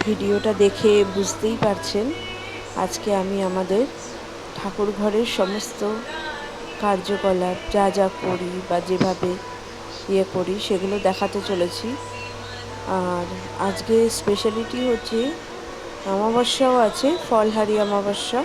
ভিডিওটা দেখে বুঝতেই পারছেন আজকে আমি আমাদের ঠাকুর ঘরের সমস্ত কার্যকলাপ যা যা করি বা যেভাবে করি সেগুলো দেখাতে চলেছি। আর আজকে স্পেশালিটি হচ্ছে অমাবস্যাও আছে, ফলহারি অমাবস্যা।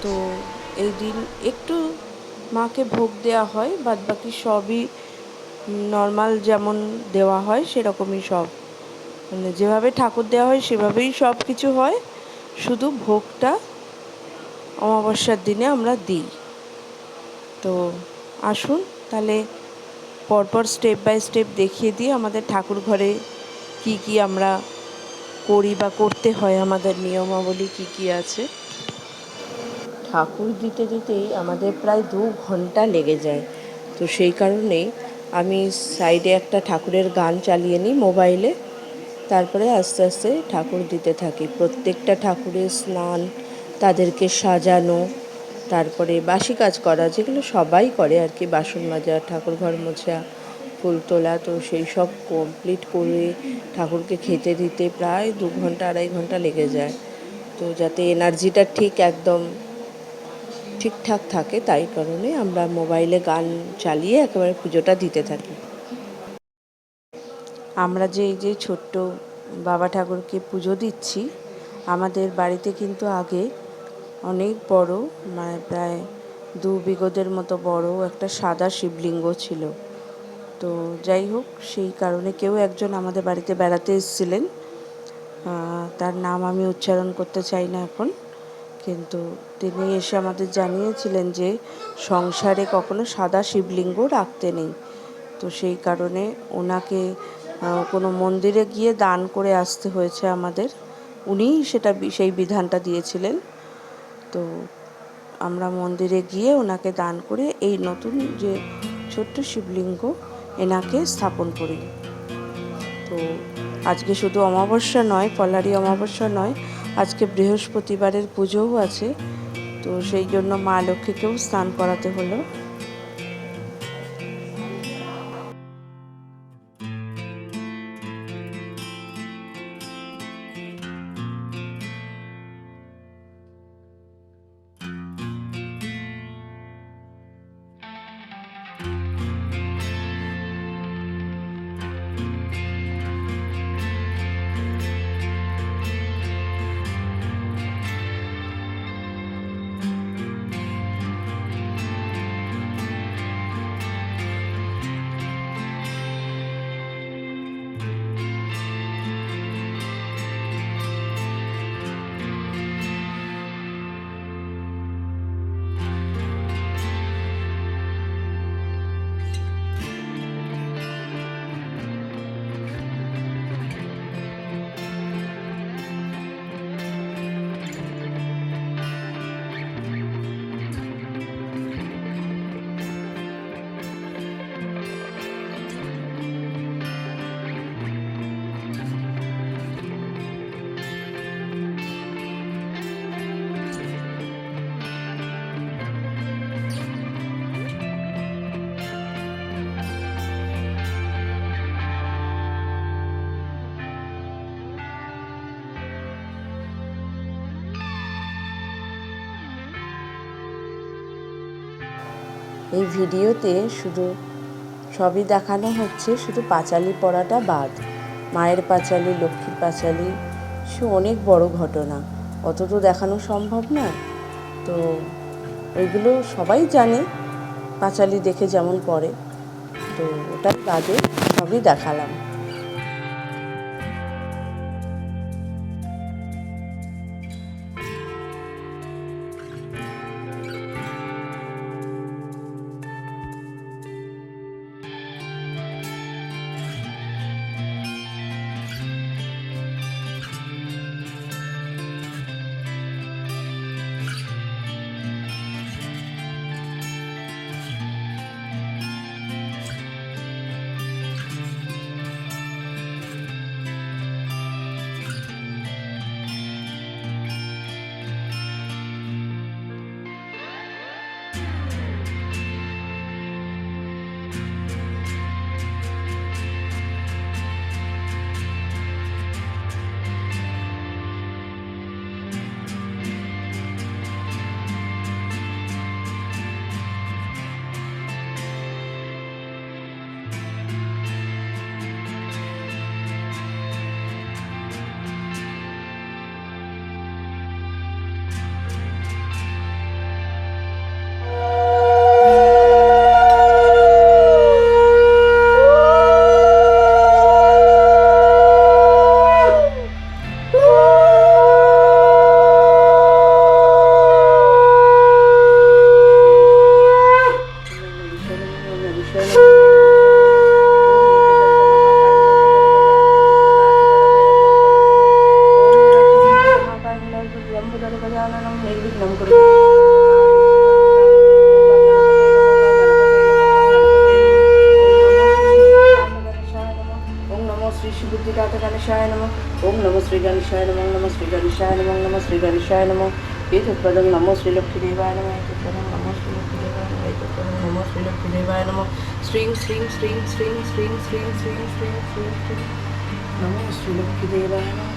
তো এই দিন একটু মাকে ভোগ দেওয়া হয়, বাদবাকি সবই নর্মাল যেমন দেওয়া হয় সেরকমই সব, মানে যেভাবে ঠাকুর দেওয়া হয় সেভাবেই সব কিছু হয়, শুধু ভোগটা অমাবস্যার দিনে আমরা দিই। তো আসুন তাহলে পরপর স্টেপ বাই স্টেপ দেখিয়ে দিই আমাদের ঠাকুর ঘরে কি কি আমরা করি বা করতে হয়, আমাদের নিয়মাবলী কি কি আছে। ঠাকুর দিতে দিতেই আমাদের প্রায় 2 ঘন্টা লেগে যায়। তো সেই কারণেই আমি সাইডে একটা ঠাকুরের গান চালিয়ে নিই মোবাইলে, তারপরে আস্তে আস্তে ঠাকুর দিতে থাকি। প্রত্যেকটা ঠাকুরের স্নান, তাদেরকে সাজানো, তারপরে বাসি কাজ করা, যেগুলো সবাই করে আর কি, বাসন মাজা, ঠাকুর ঘর মোছা, ফুল তোলা। তো সেই সব কমপ্লিট করে ঠাকুরকে খেতে দিতে প্রায় 2 ঘন্টা 2.5 ঘন্টা লেগে যায়। তো যাতে এনার্জিটা ঠিক একদম ঠিকঠাক থাকে, তাই কারণে আমরা মোবাইলে গান চালিয়ে একেবারে পুজোটা দিতে থাকি। আমরা যে এই যে ছোট্ট বাবা ঠাকুরকে পুজো দিচ্ছি, আমাদের বাড়িতে কিন্তু আগে অনেক বড়, মানে প্রায় 2 বিঘতের মতো বড় একটা সাদা শিবলিঙ্গ ছিল। তো যাই হোক, সেই কারণে কেউ একজন আমাদের বাড়িতে বেড়াতে এসেছিলেন, তার নাম আমি উচ্চারণ করতে চাই না এখন, কিন্তু তিনি এসে আমাদের জানিয়েছিলেন যে সংসারে কখনো সাদা শিবলিঙ্গ রাখতে নেই। তো সেই কারণে ওনাকে কোনো মন্দিরে গিয়ে দান করে আসতে হয়েছে আমাদের। উনিই সেই বিধানটা দিয়েছিলেন। তো আমরা মন্দিরে গিয়ে ওনাকে দান করে এই নতুন যে ছোট্ট শিবলিঙ্গ এনাকে স্থাপন করি। তো আজকে শুধু অমাবস্যা নয়, ফলহারি অমাবস্যা নয়, আজকে বৃহস্পতিবারের পুজোও আছে। তো সেই জন্য মা লক্ষ্মীকেও স্নান করাতে হলো। এই ভিডিওতে শুধু সবই দেখানো হচ্ছে, শুধু পাঁচালি পড়াটা বাদ। মায়ের পাঁচালি, লক্ষ্মীর পাঁচালি, সে অনেক বড় ঘটনা, অত তো দেখানো সম্ভব না। তো ওইগুলো সবাই জানে, পাঁচালি দেখে যেমন পড়ে, তো ওটার বাদে সবই দেখালাম। ওম নমঃ শ্রী গণেশায় নমঃ, নমঃ শ্রী গণেশায় নমঃ, নমঃ শ্রী গণেশায় নমঃ। এতৎপদং নমঃ শ্রী লক্ষ্মী দেবায় নমঃ, এতৎপদং নমঃ শ্রী লক্ষ্মী দেবায় নমঃ, এতৎপদং নমঃ শ্রী লক্ষ্মী দেবায় নমঃ। শ্রীং শ্রীং শ্রীং শ্রীং শ্রীং শ্রীং শ্রীং শ্রীং শ্রীং শ্রীং নমঃ শ্রী লক্ষ্মী দেবায় নমঃ।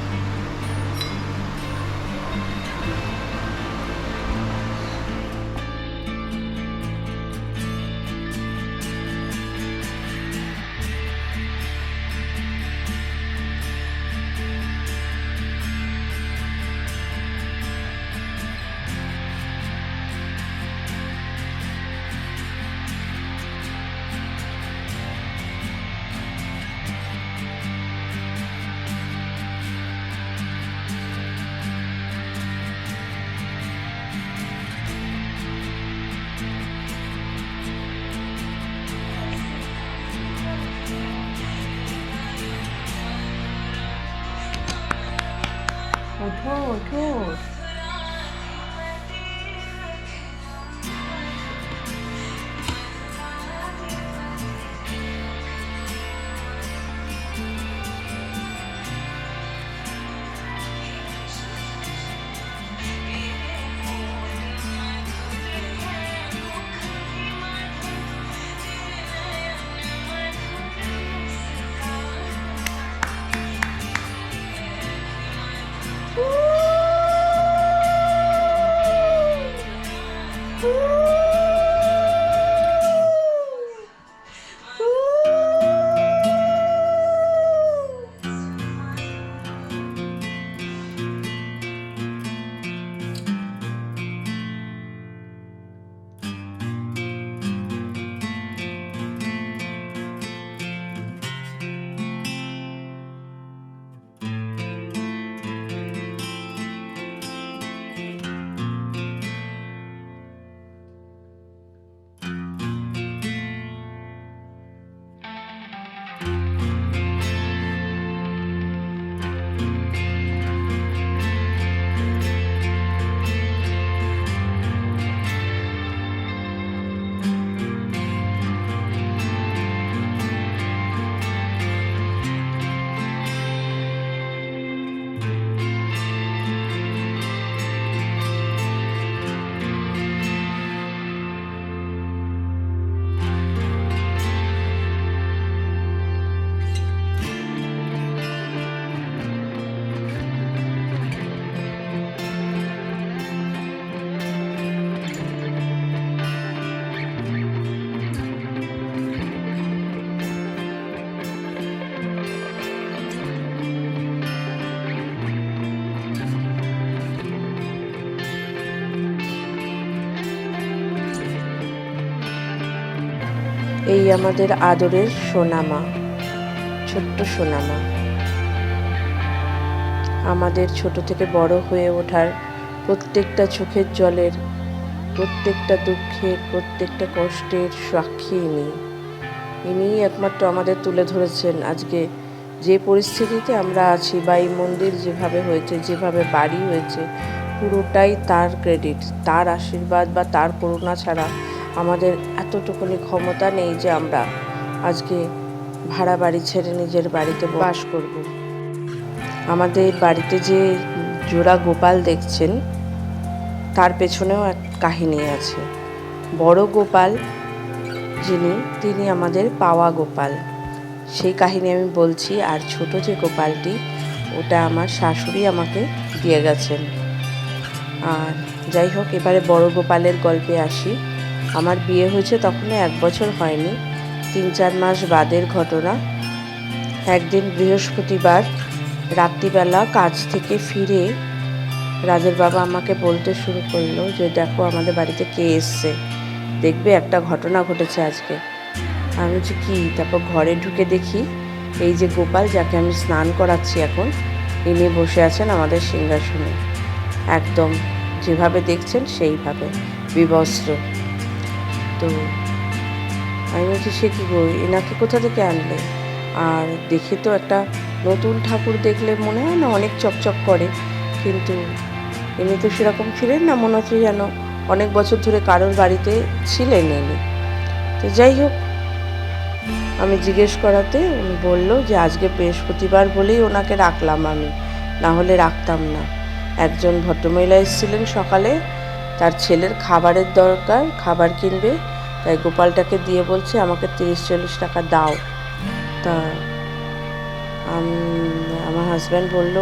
ওঠো ওঠো। এই আমাদের আদরের সোনামা, ছোট্ট সোনামা। আমাদের ছোট থেকে বড় হয়ে ওঠার প্রত্যেকটা চোখের জলের, প্রত্যেকটা দুঃখের, প্রত্যেকটা কষ্টের সাক্ষী ইনিই একমাত্র আমাদের তুলে ধরেছেন আজকে যে পরিস্থিতিতে আমরা আছি, বা এই মন্দির যেভাবে হয়েছে, যেভাবে বাড়ি হয়েছে, পুরোটাই তার ক্রেডিট, তার আশীর্বাদ বা তার করুণা ছাড়া আমাদের এতটুকুনি ক্ষমতা নেই যে আমরা আজকে ভাড়া বাড়ি ছেড়ে নিজের বাড়িতে বাস করব। আমাদের বাড়িতে যে জোড়া গোপাল দেখছেন তার পেছনেও এক কাহিনী আছে। বড় গোপাল তিনি আমাদের পাওয়া গোপাল, সেই কাহিনী আমি বলছি। আর ছোট যে গোপালটি, ওটা আমার শাশুড়ি আমাকে দিয়ে গেছেন। আর যাই হোক, এবারে বড় গোপালের গল্পে আসি। আমার বিয়ে হয়েছে তখনও 1 বছর হয়নি, 3-4 মাস বাদের ঘটনা। একদিন বৃহস্পতিবার রাত্রিবেলা কাজ থেকে ফিরে রাজের বাবা আমাকে বলতে শুরু করলো যে দেখো আমাদের বাড়িতে কে এসছে, দেখবে একটা ঘটনা ঘটেছে আজকে। আমি বলছি কী? তারপর ঘরে ঢুকে দেখি এই যে গোপাল, যাকে আমি স্নান করাচ্ছি এখন, ইনি বসে আছেন আমাদের সিংহাসনে, একদম যেভাবে দেখছেন সেইভাবে বিবস্ত্র। তো আমি বলছি সে কী গো, এনাকে কোথা থেকে আনলে? আর দেখে তো একটা নতুন ঠাকুর দেখলে মনে হয় না অনেক চকচক করে, কিন্তু ইনি তো সেরকম ছিলেন না, মনে হচ্ছে যেন অনেক বছর ধরে কারোর বাড়িতে ছিলেন ইনি। তো যাই হোক, আমি জিজ্ঞেস করাতে উনি বলল যে আজকে বৃহস্পতিবার বলেই ওনাকে রাখলাম আমি, না হলে রাখতাম না। একজন ভদ্রমহিলা এসেছিলেন সকালে, তার ছেলের খাবারের দরকার, খাবার কিনবে, তাই গোপালটাকে দিয়ে বলছে আমাকে 30-40 টাকা দাও। তা আমার হাজব্যান্ড বলল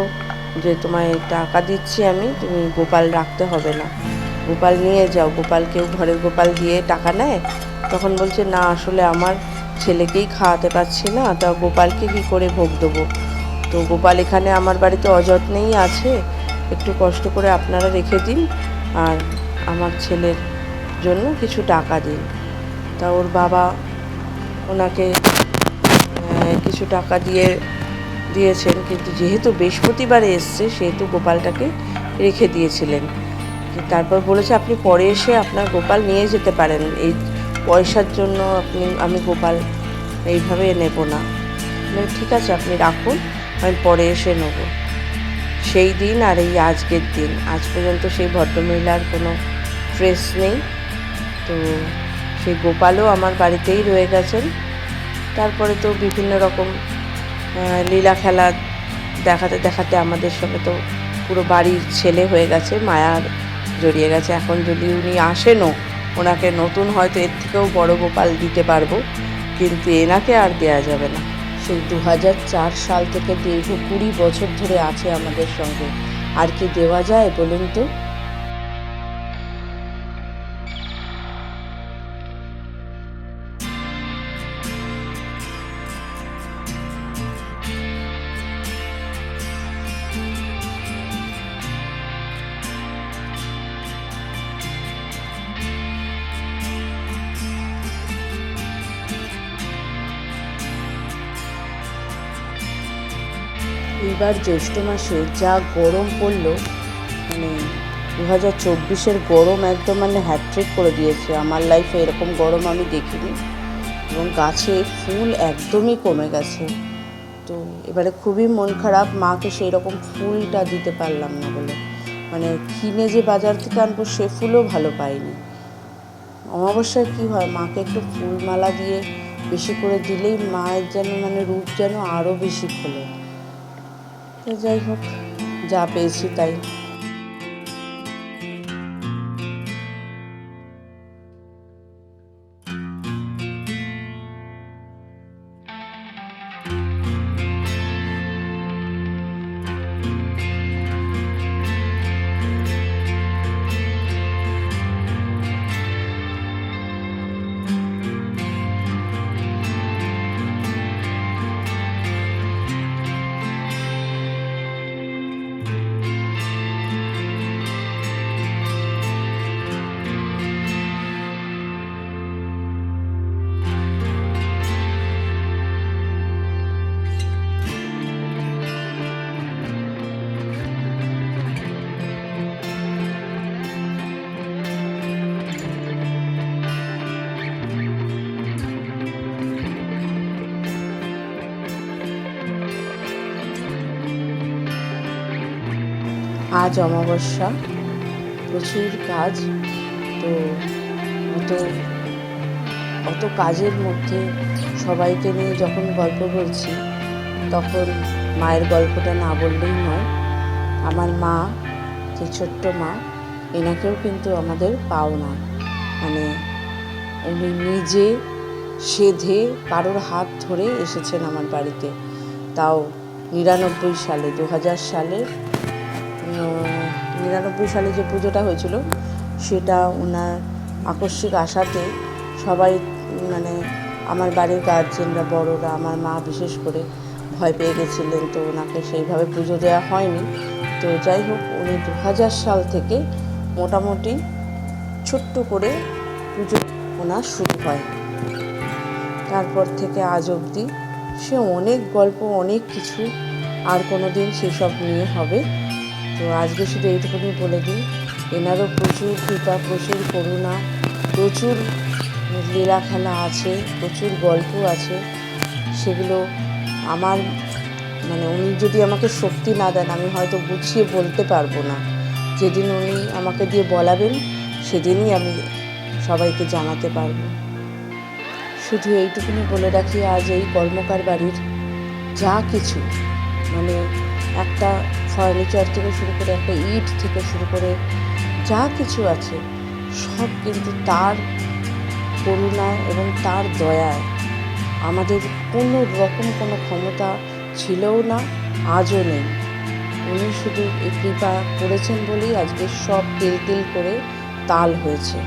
যে তোমায় টাকা দিচ্ছি আমি, তুমি গোপাল রাখতে হবে না, গোপাল নিয়ে যাও। গোপাল কেউ ঘরের গোপাল দিয়ে টাকা নেয়? তখন বলছে না, আসলে আমার ছেলেকেই খাওয়াতে পারছি না, তা গোপালকে কী করে ভোগ দেবো, তো গোপাল এখানে আমার বাড়িতে অযত্নেই আছে, একটু কষ্ট করে আপনারা রেখে দিন আর আমার ছেলের জন্য কিছু টাকা দিন। তা ওর বাবা ওনাকে কিছু টাকা দিয়েছেন, কিন্তু যেহেতু বৃহস্পতিবারে এসছে সেহেতু গোপালটাকে রেখে দিয়েছিলেন। তারপর বলেছে আপনি পরে এসে আপনার গোপাল নিয়ে যেতে পারেন, এই পয়সার জন্য আমি গোপাল এইভাবে নেব না। ঠিক আছে, আপনি রাখুন, আমি পরে এসে নেব। সেই দিন আর এই আজকের দিন, আজ পর্যন্ত সেই ভদ্রমহিলার কোনো ট্রেস নেই। তো সেই গোপালও আমার বাড়িতেই রয়ে গেছেন। তারপরে তো বিভিন্ন রকম লীলা খেলা দেখাতে দেখাতে আমাদের সঙ্গে তো পুরো বাড়ির ছেলে হয়ে গেছে, মায়ার জড়িয়ে গেছে। এখন যদি উনি আসেনও, ওনাকে নতুন হয়তো এর থেকেও বড় গোপাল দিতে পারবো, কিন্তু এনাকে আর দেয়া যাবে না। সেই 2004 সাল থেকে দীর্ঘ 20 বছর ধরে আছে আমাদের সঙ্গে, আর কি দেওয়া যায় বলুন তো? এইবার জ্যৈষ্ঠ মাসে যা গরম পড়লো, মানে 2024-এর গরম একদম মানে হ্যাট্রিক করে দিয়েছে। আমার লাইফে এরকম গরম আমি দেখিনি, এবং গাছে ফুল একদমই কমে গেছে। তো এবারে খুবই মন খারাপ, মাকে সেই রকম ফুলটা দিতে পারলাম না বলে, মানে কিনে যে বাজার থেকে আনবো সে ফুলও ভালো পাইনি। অমাবস্যায় কী হয়, মাকে একটু ফুলমালা দিয়ে বেশি করে দিলেই মায়ের যেন মানে রূপ যেন আরও বেশি খোলে। তো যাই হোক, যা পেয়েছি তাই। আজ অমাবস্যা, প্রচুর কাজ। তো অত কাজের মধ্যে সবাইকে নিয়ে যখন গল্প বলছি, তখন মায়ের গল্পটা না বললেই নয়। আমার মা, যে ছোট্ট মা, এনাকেও কিন্তু আমাদের পাওনা, মানে উনি নিজে সেধে কারোর হাত ধরে এসেছেন আমার বাড়িতে, তাও 99 সালে, 2000 সালে 99 সালে যে পুজোটা হয়েছিল সেটা ওনার আকস্মিক আশাতে সবাই, মানে আমার বাড়ির গার্জেনরা, বড়রা, আমার মা বিশেষ করে ভয় পেয়ে গেছিলেন, তো ওনাকে সেইভাবে পুজো দেওয়া হয়নি। তো যাই হোক, উনি 2000 সাল থেকে মোটামুটি ছোট্ট করে পুজো ওনার শুরু হয়। তারপর থেকে আজ অবধি সে অনেক গল্প, অনেক কিছু, আর কোনো দিন সেসব নিয়ে হবে। তো আজকে শুধু এইটুকুনি বলে দিই, এনারও প্রচুর কৃপা, প্রচুর করুণা, প্রচুর লীলা খেলা আছে, প্রচুর গল্প আছে। সেগুলো আমার, মানে উনি যদি আমাকে শক্তি না দেন, আমি হয়তো গুছিয়ে বলতে পারবো না। যেদিন উনি আমাকে দিয়ে বলাবেন, সেদিনই আমি সবাইকে জানাতে পারবো। শুধু এইটুকুনি বলে রাখি, আজ এই কর্মকার বাড়ির যা কিছু, মানে একটা ফার্নিচার থেকে শুরু করে, একটা ইট থেকে শুরু করে যা কিছু আছে, সব কিন্তু তার করুণায় এবং তার দয়ায়। আমাদের কোনো রকম কোনো ক্ষমতা ছিলও না, আজও নেই। উনি শুধু এই কৃপা করেছেন বলেই আজকে সব তিল তিল করে তাল হয়েছে।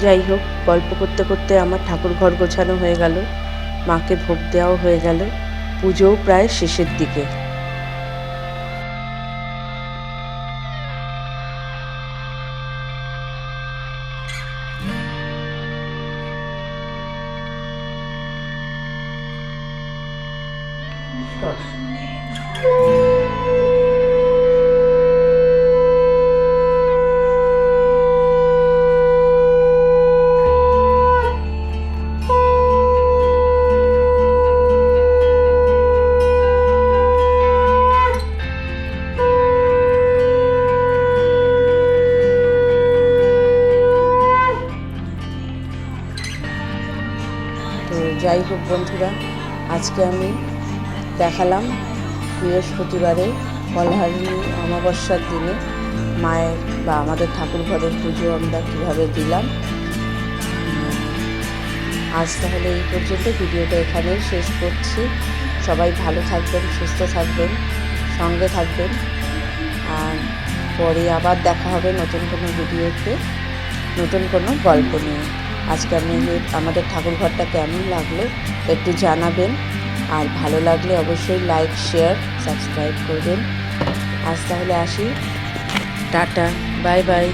যাই হোক, গল্প করতে করতে আমার ঠাকুর ঘর গোছানো হয়ে গেল, মাকে ভোগ দেওয়াও হয়ে গেল, পুজোও প্রায় শেষের দিকে। তো যাই হোক বন্ধুরা, আজকে আমি দেখালাম বৃহস্পতিবারে কলহারিণী অমাবস্যার দিনে মায়ের বা আমাদের ঠাকুর ঘরের পুজো আমরা কীভাবে দিলাম। আজ তাহলে এই পর্যন্ত, ভিডিওটা এখানেই শেষ করছি। সবাই ভালো থাকবেন, সুস্থ থাকবেন, সঙ্গে থাকবেন, আর পরে আবার দেখা হবে নতুন কোনো ভিডিওতে, নতুন কোনো গল্প নিয়ে। আজকে আমাদের ঠাকুর ঘরটা কেমন লাগলো একটু জানাবেন, আর ভালো লাগলে অবশ্যই লাইক, শেয়ার, সাবস্ক্রাইব করবেন। আজ তাহলে আসি, টাটা, বাই বাই।